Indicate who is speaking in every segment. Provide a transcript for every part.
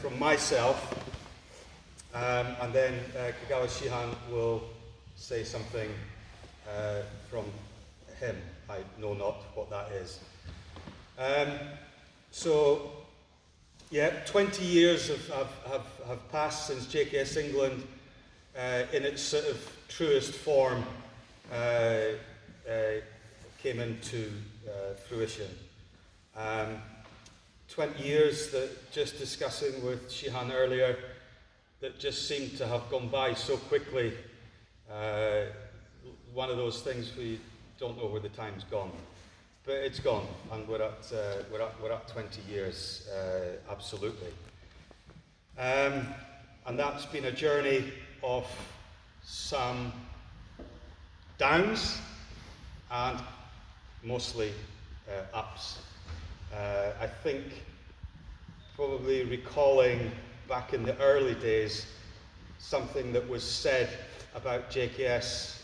Speaker 1: from myself, and then Kagawa Shihan will say something from him. I know not what that is. So, yeah, 20 years have passed since JKS England, in its sort of truest form, came into fruition. 20 years that, just discussing with Shihan earlier, that just seemed to have gone by so quickly. One of those things we don't know where the time's gone, but it's gone, and we're at 20 years, absolutely. And that's been a journey of some downs and mostly ups. I think probably recalling back in the early days, something that was said about JKS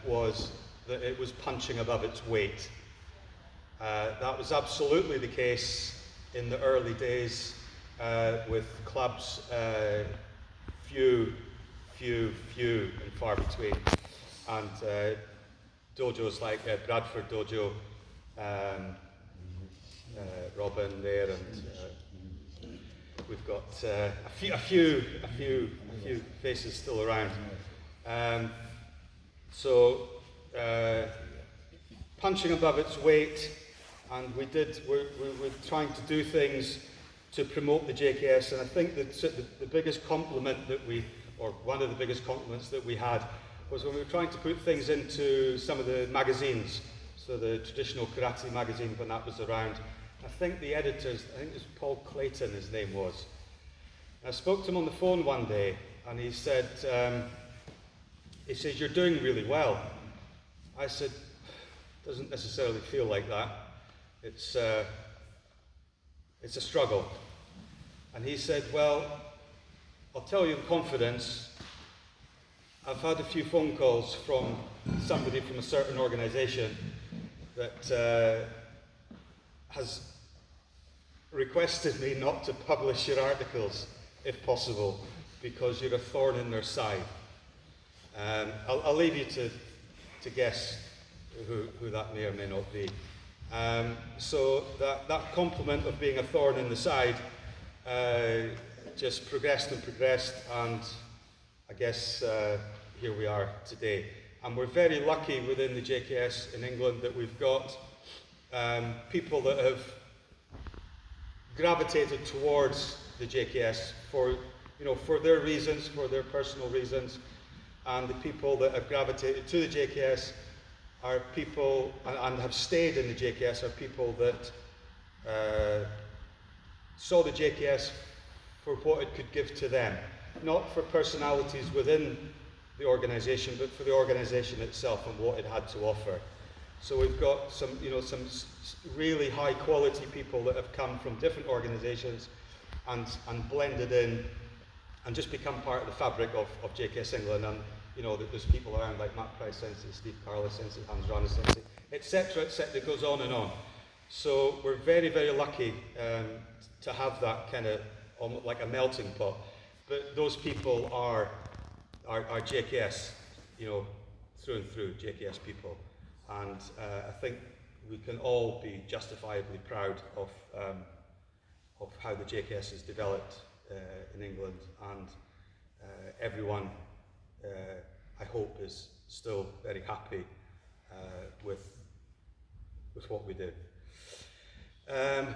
Speaker 1: was that it was punching above its weight. That was absolutely the case in the early days, with clubs few and far between, and dojos like Bradford Dojo, Robin there, and we've got a few faces still around. So punching above its weight, and we're trying to do things to promote the JKS, and I think that the biggest compliment that or one of the biggest compliments that we had, was when we were trying to put things into some of the magazines. So the traditional karate magazine, when that was around, I think the editors, I think it was Paul Clayton, his name was. I spoke to him on the phone one day, and he said, "You're doing really well." I said, "Doesn't necessarily feel like that. It's a struggle." And he said, "Well, I'll tell you in confidence, I've had a few phone calls from somebody from a certain organisation that has requested me not to publish your articles, if possible, because you're a thorn in their side." I'll leave you to guess who that may or may not be. So that compliment of being a thorn in the side just progressed, and I guess here we are today. And we're very lucky within the JKS in England that we've got people that have gravitated towards the JKS for their reasons, for their personal reasons, and the people that have gravitated to the JKS are people, and have stayed in the JKS, are people that saw the JKS for what it could give to them, not for personalities within the organisation, but for the organisation itself and what it had to offer. So we've got some really high quality people that have come from different organisations and blended in and just become part of the fabric of JKS England. And there's people around like Matt Price Sensei, Steve Carla Sensei, Hans Rana Sensei, etc., etc. It goes on and on. So we're very, very lucky to have that kind of almost like a melting pot. But those people are JKS, through and through, JKS people. And I think we can all be justifiably proud of how the JKS has developed in England, and everyone, I hope, is still very happy with what we do.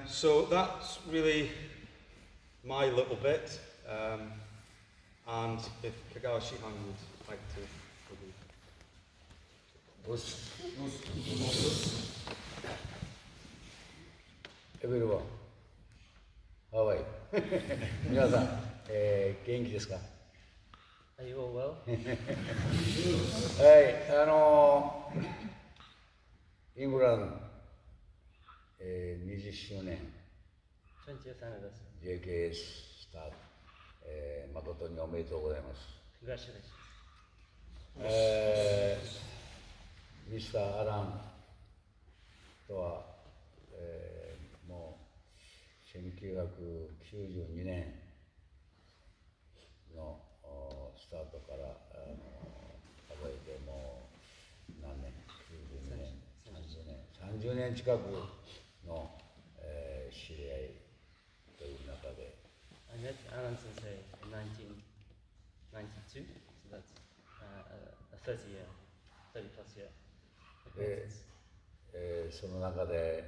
Speaker 1: So that's really my little bit, and if Kagawa Shihan would like to.
Speaker 2: Everyone, how are you? 皆さん、元気ですか?
Speaker 3: Are you all well?
Speaker 2: はい、イングランド、20周年
Speaker 3: 20th anniversary.
Speaker 2: JKS スタート、誠におめでとうございます。
Speaker 3: Congratulations.
Speaker 2: ミスター・アランとは、もう1992年、のスタートから数えてもう何年、90年、30年近くの、知り合いという中で。
Speaker 3: I met Alan Sensei in 1992, so that's a 30 plus year acquaintance.
Speaker 2: その中で、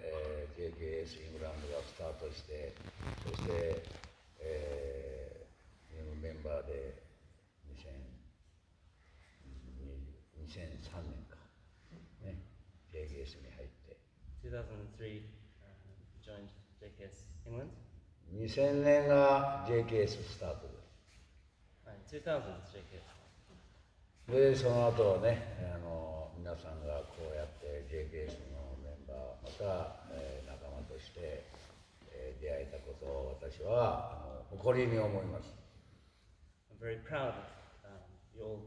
Speaker 2: JKS イングランドがスタートして、そして、メンバーで2003年か、ね、JKS に入って。
Speaker 3: 2003, joined JKS England.
Speaker 2: 2000年が JKS スタート
Speaker 3: 2000 JKS.
Speaker 2: で、その後ね、皆さんがこうやって JKS のメンバー、また、仲間として、出会えたことを私は誇りに思います。
Speaker 3: I'm very proud of you all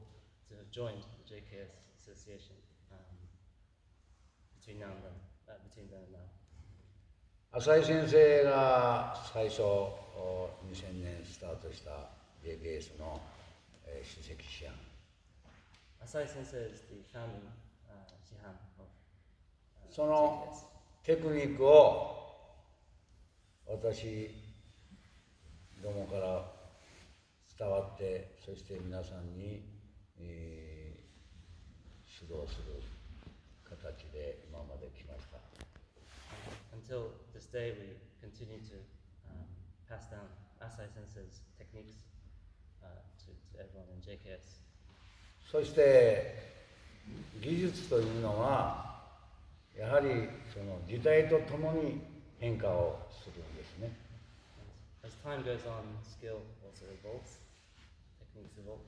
Speaker 3: to have joined the JKS association between then and now.
Speaker 2: 浅井先生が最初2000年スタートした JKS の主席師範。
Speaker 3: Asai Sensei is the founding Shihan of JKS.
Speaker 2: そのテクニックを私どもから伝わって、そして皆さんに、指導する形で今まで来ました。
Speaker 3: Until this day, we continue to pass down Asai Sensei's techniques to everyone in JKS.
Speaker 2: そして技術というのはやはりその時代とともに変化をするんですね。
Speaker 3: As time goes on, skill also evolves, techniques evolve.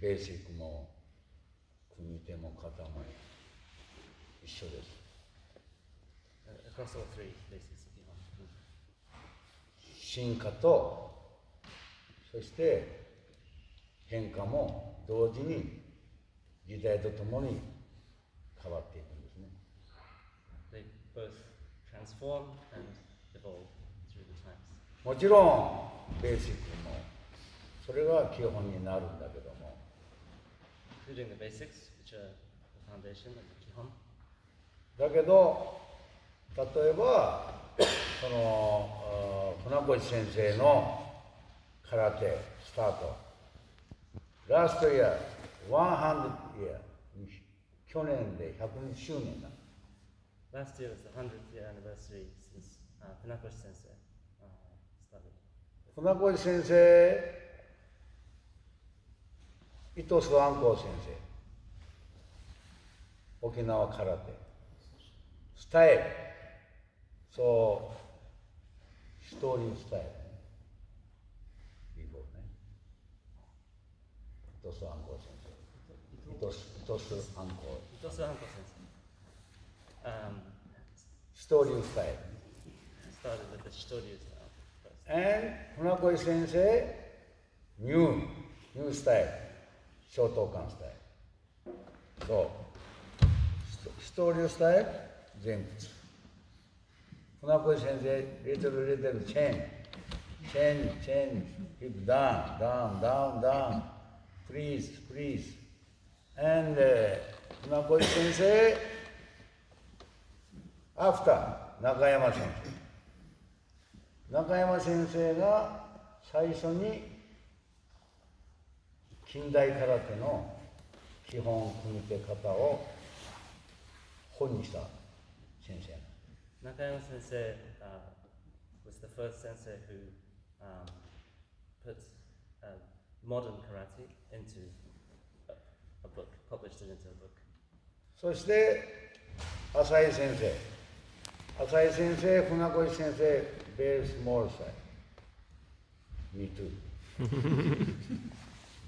Speaker 2: ベーシックも組み手も型も一緒です。
Speaker 3: Across all three bases, if you want.
Speaker 2: 進化とそして変化も同時に時代とともに変わっていくんですね。
Speaker 3: They both transform and evolve through the times.
Speaker 2: もちろんベーシックもそれが基本になるんだけども、
Speaker 3: Including the basics, which are the foundation and the kihon.
Speaker 2: だけど例えばその船越先生の空手スタート、ラストイヤー100イヤー、去年で100周年だ。
Speaker 3: Last year was the 100th year anniversary since Funakoshi Sensei started.
Speaker 2: 船越先生、伊藤諏訪光先生、沖縄空手スタイル、そうストーリースタイルね、ビフォーね、伊藤諏訪光先生、伊藤諏訪光
Speaker 3: Itosu Hanko Sensei
Speaker 2: ストーリースタイル。
Speaker 3: started with the Shitoryu style first.
Speaker 2: And 船越先生、ニュースタイル、小東館スタイル。そう、ストーリースタイル、前屈。船越先生、リトルチェン、ヒップダウン、プリーズ。And 船越先生、アフター、中山先生。中山先生が最初に近代空手の基本組み手方を本にした先生。
Speaker 3: Nakayama Sensei was the first sensei who put modern karate into a book, published it into a book.
Speaker 2: そして浅井先生、船越先生、very small size. Me too.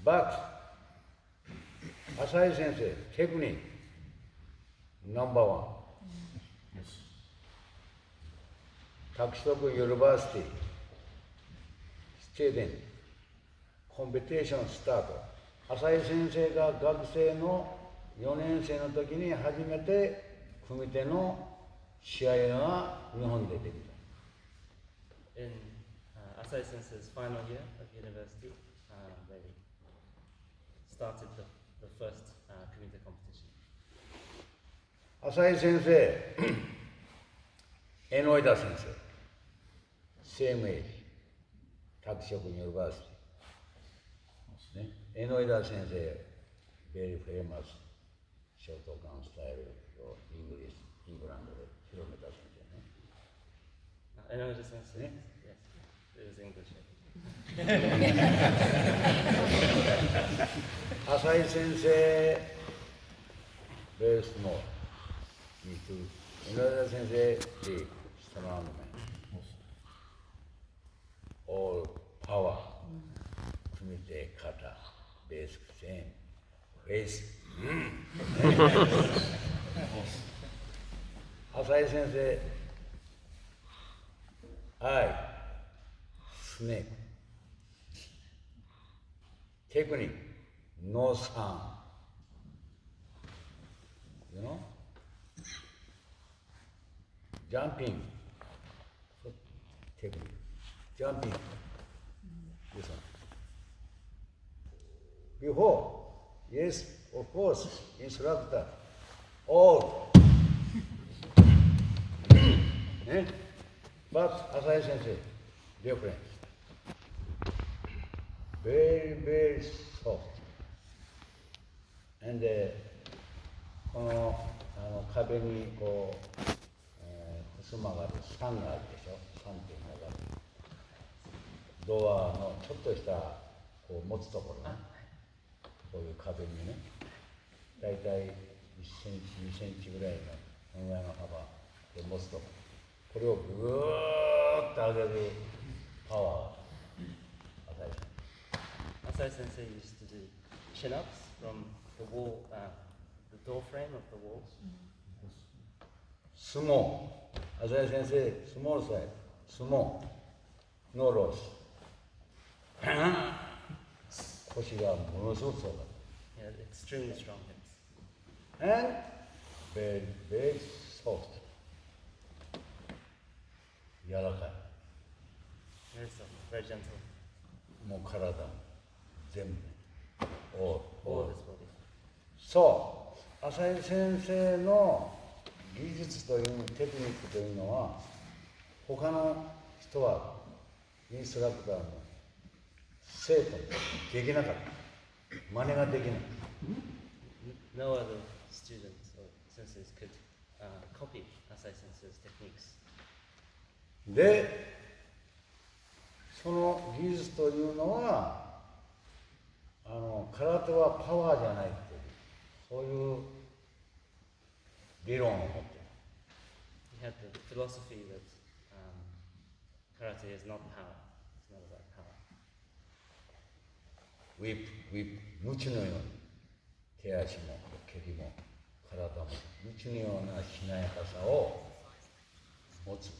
Speaker 2: But 浅井先生、テクニック、No.1。拓殖ユニバーシティ、スチューデント、コンペテーションスタート。浅井先生が学生の4年生の時に初めて組手の試合が日本でできた。
Speaker 3: In Asai Sensei's final year of university, they started the first community competition.
Speaker 2: 浅井先生、江ノ枝先生、same age、拓殖ユニバーシティ、ね、江ノ枝先生、very famous ショートガンスタイルをイングランドで広めた先生ね。
Speaker 3: Anecdote Sensei, yes, it was English.
Speaker 2: 浅井先生、very small, me too. 江ノ枝先生、big, strong man. All power, 組み手、肩、ベース、チェーン、ベース。浅井先生、スネーク。テクニック、ノーサウンド。You know? ジャンピング。テクニック。ジャンピング。Listen. Before, yes, of course, instructor. All. But Asai Sensei, different. Very, very soft. And この壁にこう、襖がある、3があるでしょ、3点がある。ドアのちょっとしたこう持つところね、こういう壁にね、だいたい1センチ、2センチぐらいのこのぐらいの幅で持つところ。これをぐーっと上げるパワー。
Speaker 3: Asai Sensei used to do chin-ups from the wall, the door frame of the walls.
Speaker 2: 相撲。浅井先生、スモールサイド。相撲。ノーロース。腰がものすごく強かった。
Speaker 3: Yeah, extremely strong hips.
Speaker 2: And very, very soft. 柔らかい。
Speaker 3: Very soft, very gentle.
Speaker 2: もう体も全部ね。all
Speaker 3: All his body.
Speaker 2: そう、浅井先生の技術というテクニックというのは他の人はインストラクターの生徒にできなかった。真似ができない。
Speaker 3: No other students or senseis could copy Asai Sensei's techniques.
Speaker 2: で、その技術というのは空手はパワーじゃないっていうそういう理論を持っている。
Speaker 3: He had the philosophy that karate is not power. It's not about power.
Speaker 2: ウィップ、鞭のように手足も蹴りも体も鞭のようなしなやかさを持つ。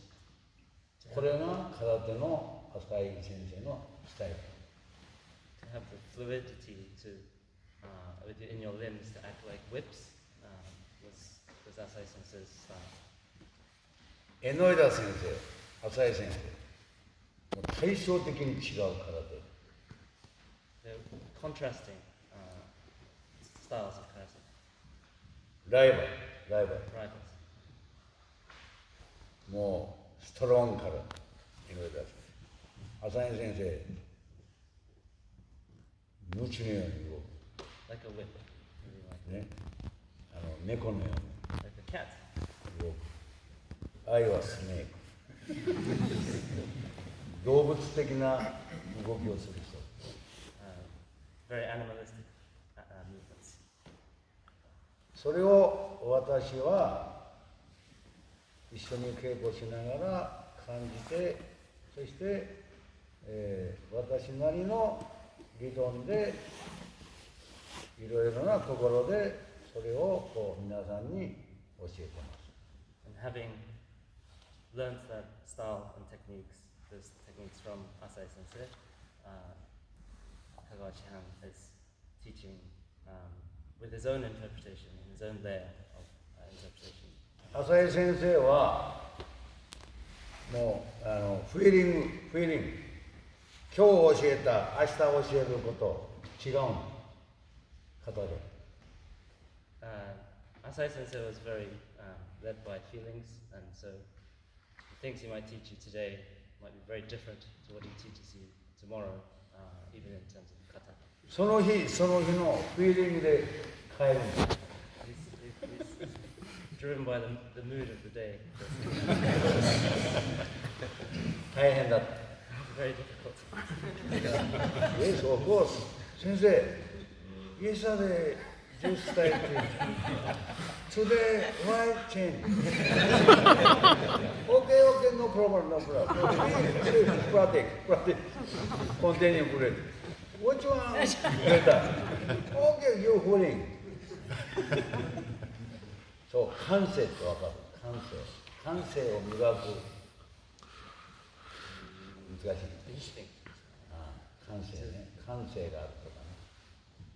Speaker 2: これが空手の浅井先生のスタイル。
Speaker 3: To have the fluidity in your limbs to act like whips was Asai Sensei's style.
Speaker 2: 江ノ枝先生、浅井先生、もう対照的に違う空手。
Speaker 3: They're contrasting styles of karate.
Speaker 2: ライバル。
Speaker 3: Rivals.
Speaker 2: もうストロングから江ノ枝先生。浅井先生、鞭のように動く。
Speaker 3: Like a whip. Really like
Speaker 2: ね、猫のように
Speaker 3: a cat.
Speaker 2: 動く。愛はスネーク。動物的な動きをする人。
Speaker 3: Very animalistic movements.
Speaker 2: それを私は一緒に稽古しながら感じて、そして、私なりの理論でいろいろなところでそれをこう皆さんに教えてます。
Speaker 3: And having learned that style and those techniques from Asai Sensei, Kagawa Shihan is teaching with his own interpretation, his own layer of interpretation.
Speaker 2: 浅井先生はもうフィーリング今日教えた、明日教えること違うの方で。
Speaker 3: Asai Sensei was very led by feelings, and so the things he might teach you today might be very different to what he teaches you tomorrow, even in terms of kata.
Speaker 2: その日その日のフィーリングで変えるんだ。
Speaker 3: He's driven by the mood of the day.
Speaker 2: 大変だった。
Speaker 3: Very difficult.
Speaker 2: Yes, of course. 先生、yesterday just started. Today, why change? Okay, no problem. Please, practice. Continue, please. Which one better? Okay, you fooling. そう、感性ってわかる。感性を磨く。難しい。感性ね。感性があるとかね。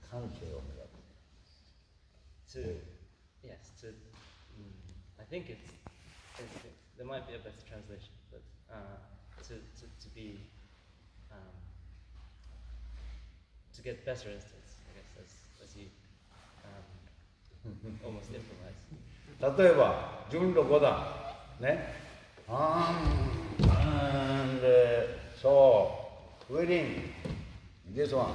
Speaker 2: 感性を磨く。
Speaker 3: I think there might be a better translation, but to get better instincts, I guess, as you almost improvise.
Speaker 2: 例えば、順路5段。ね。and so, reading this one.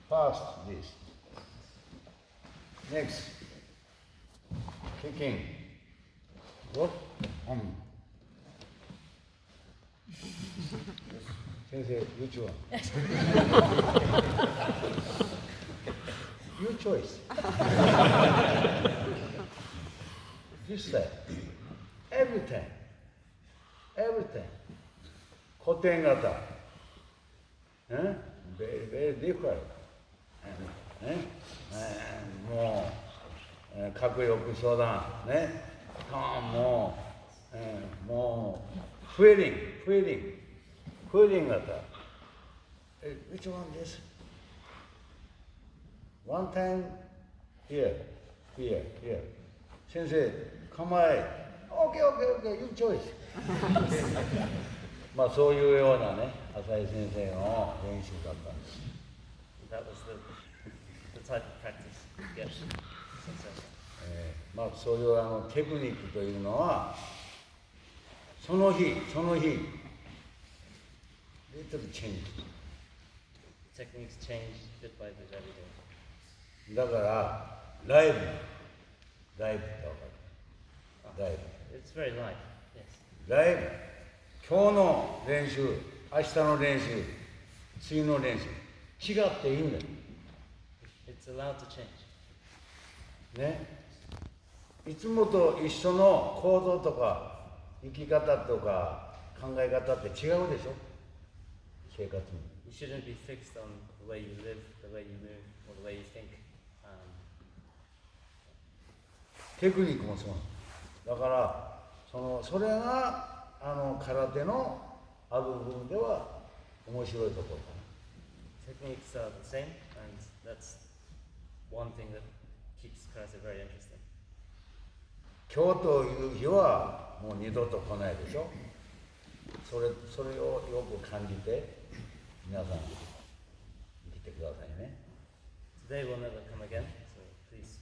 Speaker 2: First this. Next, kicking. What? Sensei, which one? Your choice. This side. Everything. 古典型。very different. もう、核抑相談、ね、もう、フィーリング型。Which one this? One time here. 先生、構え。Okay, you choice. まあそういうようなね、浅井先生の練習だったんです。
Speaker 3: That was the type of practice you get from Sensei.
Speaker 2: まあそういうテクニックというのは、その日、little change.
Speaker 3: Techniques change bit by bit every day.
Speaker 2: だからライブってわかる？ライブ。
Speaker 3: It's very light, yes.
Speaker 2: ライブ。今日の練習、明日の練習、次の練習、違っていいんだよ。
Speaker 3: It's allowed to change.
Speaker 2: ね。いつもと一緒の行動とか生き方とか考え方って違うでしょ？生活に。
Speaker 3: You shouldn't be fixed on the way you live, the way you move, or the way you think.
Speaker 2: テクニックもそうなんだ。だからそれが空手のある部分では面白いところかな。
Speaker 3: Techniques are the same, and that's one thing that keeps karate very interesting.
Speaker 2: 今日という日はもう二度と来ないでしょ。それをよく感じて皆さん生きてくださいね。
Speaker 3: Today will never come again, so please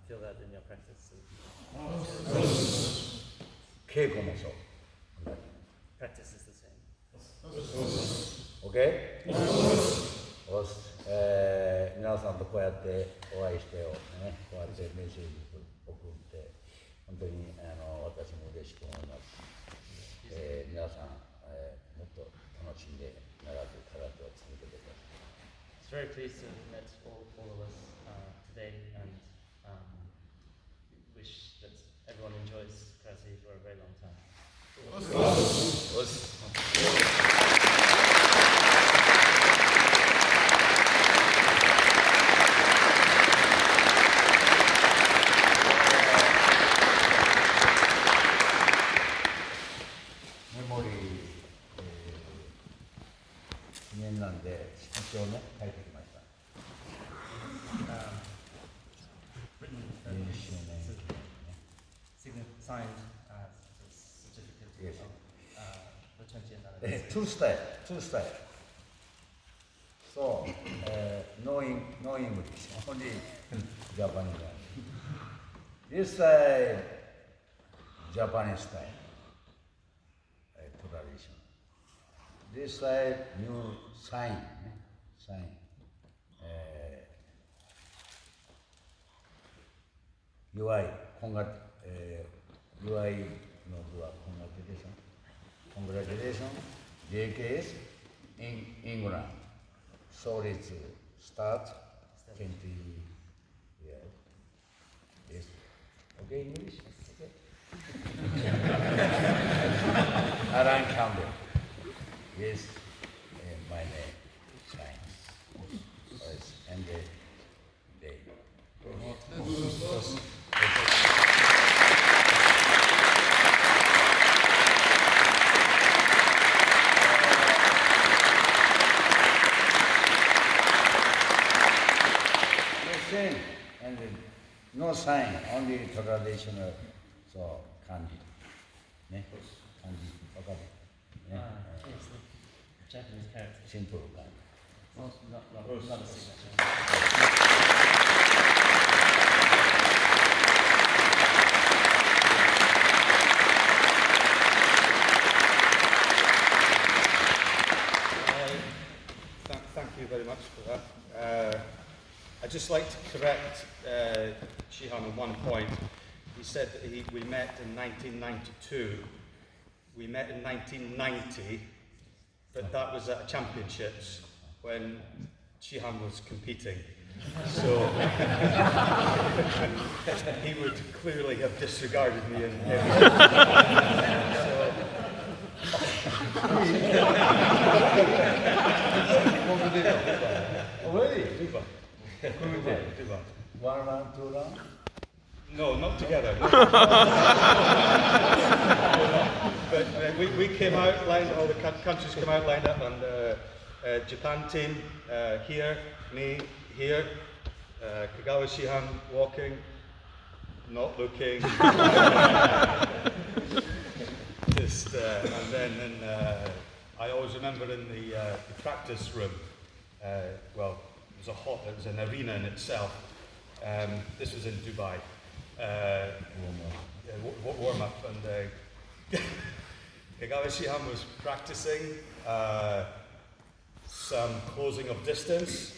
Speaker 3: feel that in your practice.
Speaker 2: 稽古もそう。
Speaker 3: Practice is the same.
Speaker 2: OK？ よし、皆さんとこうやってお会いしてね、こうやってメッセージ送って本当に私も嬉しく思います。皆さん、もっと楽しんで長く空手を続けてください。
Speaker 3: It's very pleased to have met all of us today, and wish that everyone enjoys karate for a very long time.
Speaker 2: よし。メモリー、記念なんで色紙をね書いてきました。
Speaker 3: Written,
Speaker 2: 20周年。
Speaker 3: signed certificate.
Speaker 2: Yes.
Speaker 3: The 20th anniversary.
Speaker 2: Two style. So, no English, only Japanese. This style, Japanese style, tradition. This style, new sign. UI, UI no congratulations, JKS in England. So let's start 20 years. Yes. Okay, English? Okay. Alan Campbell. Yes, my name, Shine. Yes, and the day. Same, and no sign, only traditional, so kanji. Ne? Kanji, okay.
Speaker 3: Yes, the Japanese character.
Speaker 2: Simple kanji.
Speaker 3: Well, not a signature.
Speaker 1: Thank you very much for that. I'd just like to correct Shihan on one point. He said that we met in 1992. We met in 1990, but that was at championships when Shihan was competing. So he would clearly have disregarded me in
Speaker 2: Already?
Speaker 1: so,
Speaker 2: 1 round, 2 round?
Speaker 1: no, not together. But we came out, all the countries came out, lined up, and Japan team here, me here, Kagawa Shihan walking, not looking. Just, and then I always remember in the practice room, well, it was an arena in itself. This was in Dubai. Warm up, and Kagawa Shihan was practicing some closing of distance,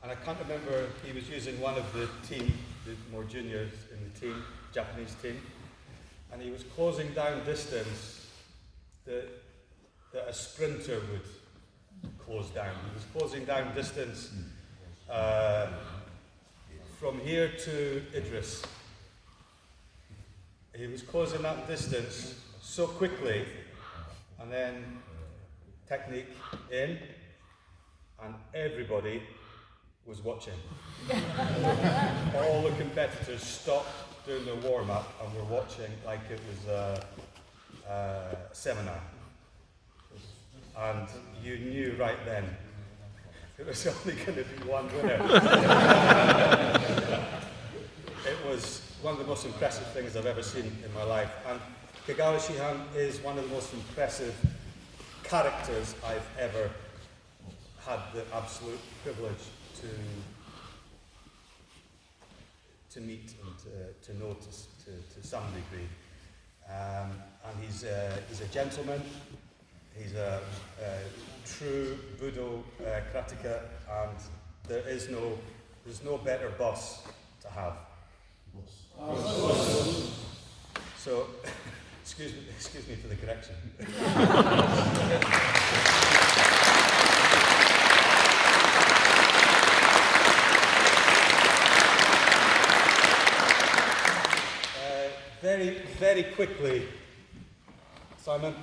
Speaker 1: and I can't remember, he was using one of the team, the more juniors in the team, Japanese team, and he was closing down distance that a sprinter would close down. He was closing down distance from here to Idris. He was closing that distance so quickly, and then technique in, and everybody was watching. All the competitors stopped doing their warm-up and were watching like it was a seminar. And you knew right then it was only going to be one winner. It was one of the most impressive things I've ever seen in my life. And Kagawa Shihan is one of the most impressive characters I've ever had the absolute privilege to meet and to know to some degree. And he's a gentleman. He's a true Budo karateka, and there's no better boss to have. So, excuse me for the correction. Very quickly, Simon.